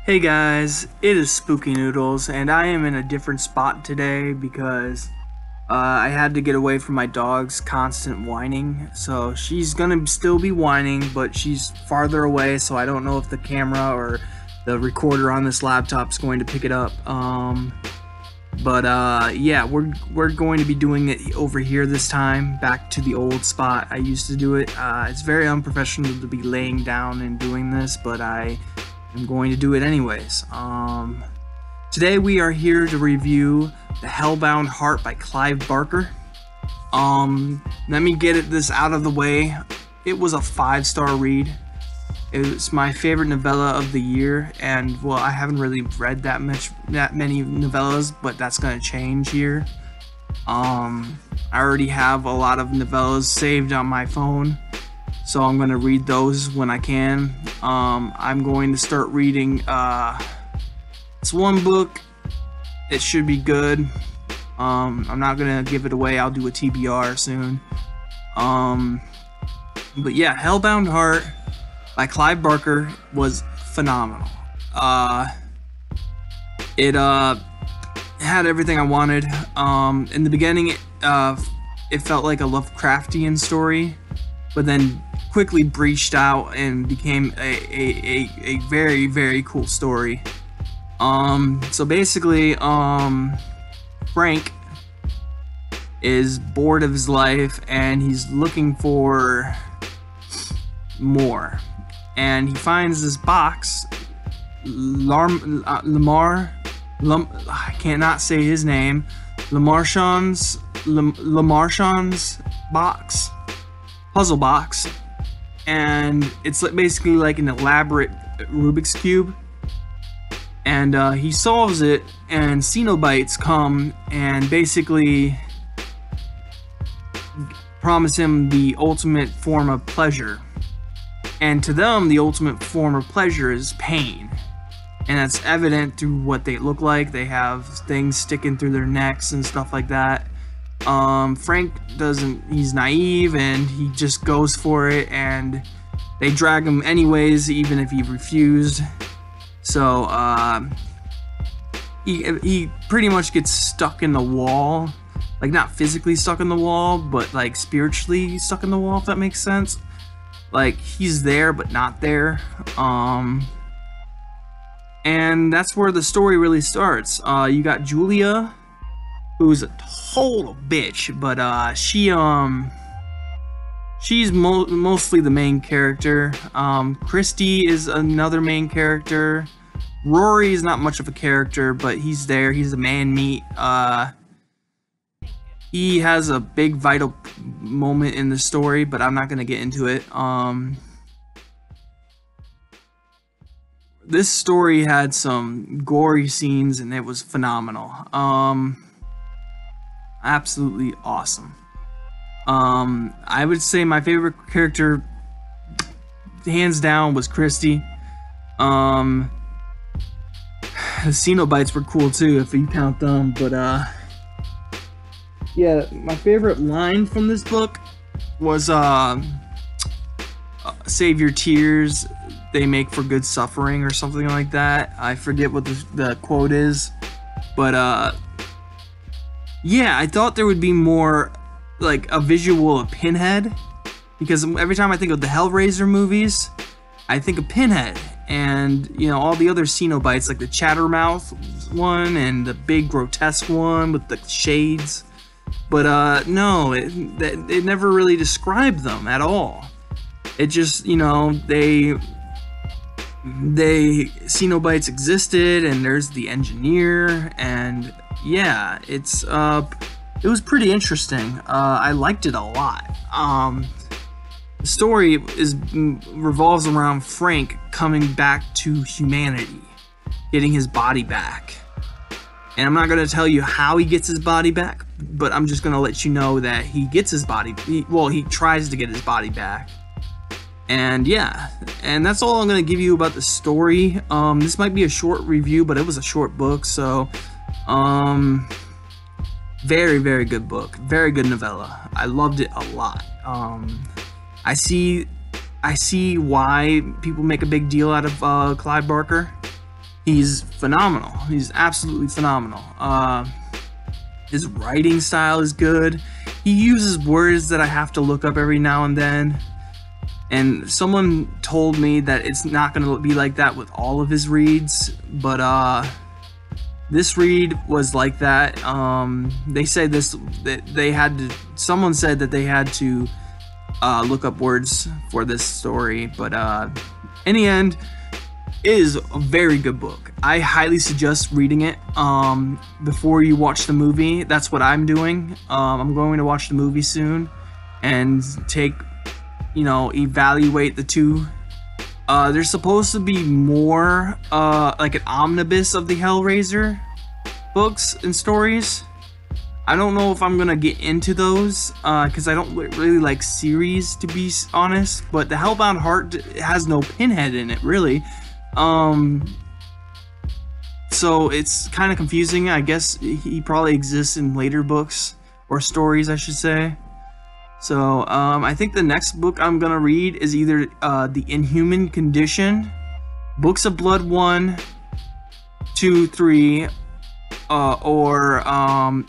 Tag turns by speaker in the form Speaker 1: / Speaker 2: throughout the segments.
Speaker 1: Hey guys, it is Spooky Noodles, and I am in a different spot today because I had to get away from my dog's constant whining. So she's gonna still be whining, but she's farther away, so I don't know if the camera or the recorder on this laptop is going to pick it up. Yeah, we're going to be doing it over here this time, back to the old spot I used to do it. It's very unprofessional to be laying down and doing this, but I'm going to do it anyways. Today we are here to review the Hellbound Heart by Clive Barker. Let me get this out of the way. It was a 5-star read. It was my favorite novella of the year, and well, I haven't really read that many novellas, but that's gonna change here. I already have a lot of novellas saved on my phone, so I'm gonna read those when I can. I'm going to start reading this one book. It should be good. I'm not gonna give it away. I'll do a TBR soon. But yeah, Hellbound Heart by Clive Barker was phenomenal. It had everything I wanted. In the beginning, it felt like a Lovecraftian story, but then quickly breached out and became a very, very cool story. So basically, Frank is bored of his life and he's looking for more. And he finds this box, I cannot say his name, Lamarchand's box, puzzle box, and it's basically like an elaborate Rubik's Cube. And he solves it, and Cenobites come and basically promise him the ultimate form of pleasure. And to them, the ultimate form of pleasure is pain. And that's evident through what they look like. They have things sticking through their necks and stuff like that. Frank he's naive and he just goes for it, and they drag him anyways, even if he refused. So, he pretty much gets stuck in the wall. Like, not physically stuck in the wall, but like spiritually stuck in the wall, if that makes sense. Like, he's there, but not there. And that's where the story really starts. You got Julia, who's a total bitch, but she's mostly the main character. Christy is another main character. Rory is not much of a character, but he's there. He's a man meat. He has a big vital moment in the story, but I'm not gonna get into it. This story had some gory scenes and it was phenomenal. Absolutely awesome. I would say my favorite character, hands down, was Christy. The Cenobites were cool too, if you count them, but yeah, my favorite line from this book was save your tears, they make for good suffering, or something like that. I forget what the quote is, but yeah, I thought there would be more like a visual of Pinhead, because every time I think of the Hellraiser movies, I think of Pinhead, and you know, all the other Cenobites, like the Chattermouth one and the big grotesque one with the shades. But no, it never really described them at all. It just, you know, Cenobites existed, and there's the engineer, and yeah, it was pretty interesting. I liked it a lot. The story revolves around Frank coming back to humanity, getting his body back. And I'm not going to tell you how he gets his body back, but I'm just going to let you know that he gets his body, he tries to get his body back. And yeah, and that's all I'm going to give you about the story. This might be a short review, but it was a short book, so very, very good book. Very good novella. I loved it a lot. I see why people make a big deal out of Clive Barker. He's phenomenal. He's absolutely phenomenal. His writing style is good. He uses words that I have to look up every now and then. And someone told me that it's not going to be like that with all of his reads, but this read was like that. They say someone said that they had to look up words for this story, but in the end, it is a very good book. I highly suggest reading it before you watch the movie. That's what I'm doing. I'm going to watch the movie soon and evaluate the two. There's supposed to be more like an omnibus of the Hellraiser books and stories. I don't know if I'm gonna get into those because I don't really like series, to be honest, but the Hellbound Heart has no Pinhead in it, really. So it's kind of confusing. I guess he probably exists in later books or stories, I should say. So I think the next book I'm gonna read is either The Inhuman Condition, Books of Blood 1, 2, 3, or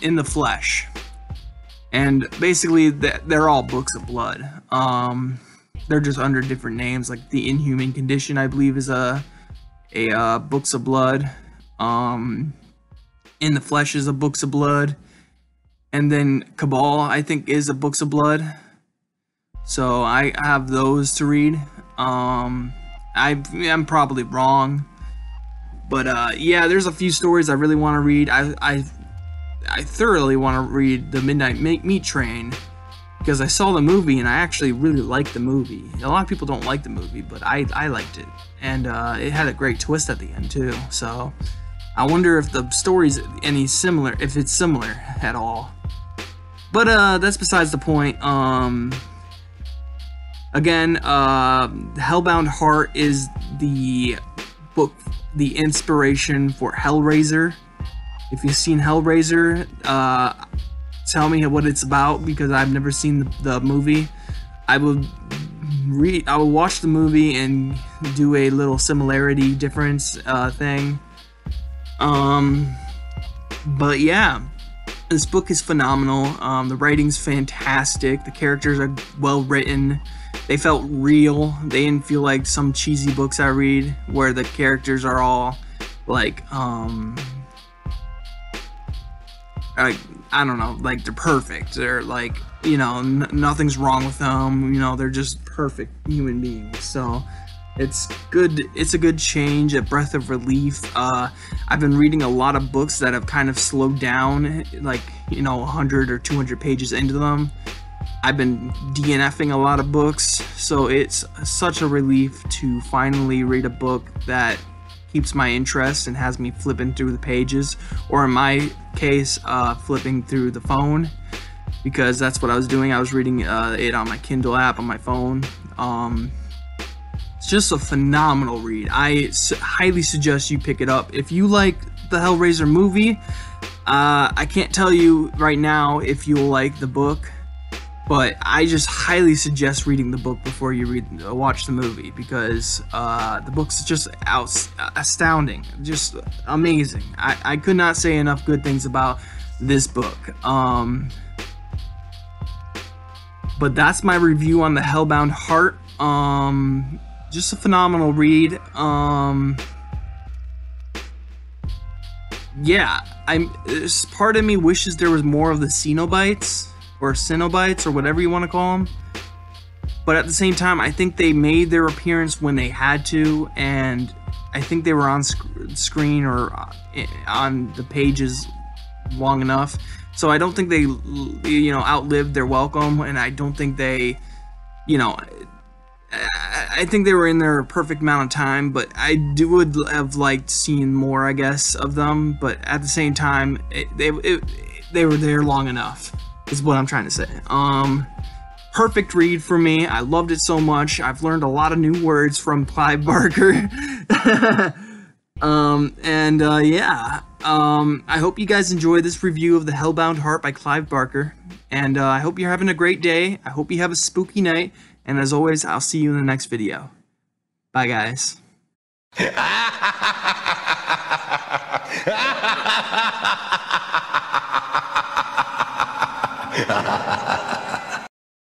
Speaker 1: In the Flesh. And basically they're all books of blood. They're just under different names. Like The Inhuman Condition, I believe, is a Books of Blood. In the Flesh is a Books of Blood. And then Cabal, I think, is a Books of Blood. So I have those to read. I'm probably wrong, but yeah, there's a few stories I really want to read. I thoroughly want to read The Midnight Meat Train because I saw the movie and I actually really liked the movie. A lot of people don't like the movie, but I liked it, and it had a great twist at the end too. So I wonder if the story's if it's similar at all. But that's besides the point. Again, Hellbound Heart is the book, the inspiration for Hellraiser. If you've seen Hellraiser, tell me what it's about, because I've never seen the movie. I will watch the movie and do a little similarity difference thing. But yeah. This book is phenomenal. The writing's fantastic. The characters are well written. They felt real. They didn't feel like some cheesy books I read where the characters are all like I don't know, like they're perfect. They're like, nothing's wrong with them. They're just perfect human beings. So it's good. It's a good change, a breath of relief. I've been reading a lot of books that have kind of slowed down, like 100 or 200 pages into them. I've been DNFing a lot of books, so it's such a relief to finally read a book that keeps my interest and has me flipping through the pages, or in my case, flipping through the phone, because that's what I was doing. I was reading it on my Kindle app on my phone. It's just a phenomenal read. I highly suggest you pick it up. If you like the Hellraiser movie, I can't tell you right now if you'll like the book, but I just highly suggest reading the book before you watch the movie, because the book's just astounding, just amazing. I could not say enough good things about this book. But that's my review on the Hellbound Heart. Just a phenomenal read. Yeah, part of me wishes there was more of the Cenobites, or Cenobites, or whatever you want to call them. But at the same time, I think they made their appearance when they had to, and I think they were on screen or on the pages long enough. So I don't think they, outlived their welcome, and I don't think they, I think they were in their perfect amount of time, but I would have liked seeing more, I guess, of them. But at the same time, they were there long enough, is what I'm trying to say. Perfect read for me. I loved it so much. I've learned a lot of new words from Clive Barker. Yeah. I hope you guys enjoyed this review of the Hellbound Heart by Clive Barker. And I hope you're having a great day. I hope you have a spooky night. And as always, I'll see you in the next video. Bye, guys.
Speaker 2: Ha ha ha ha!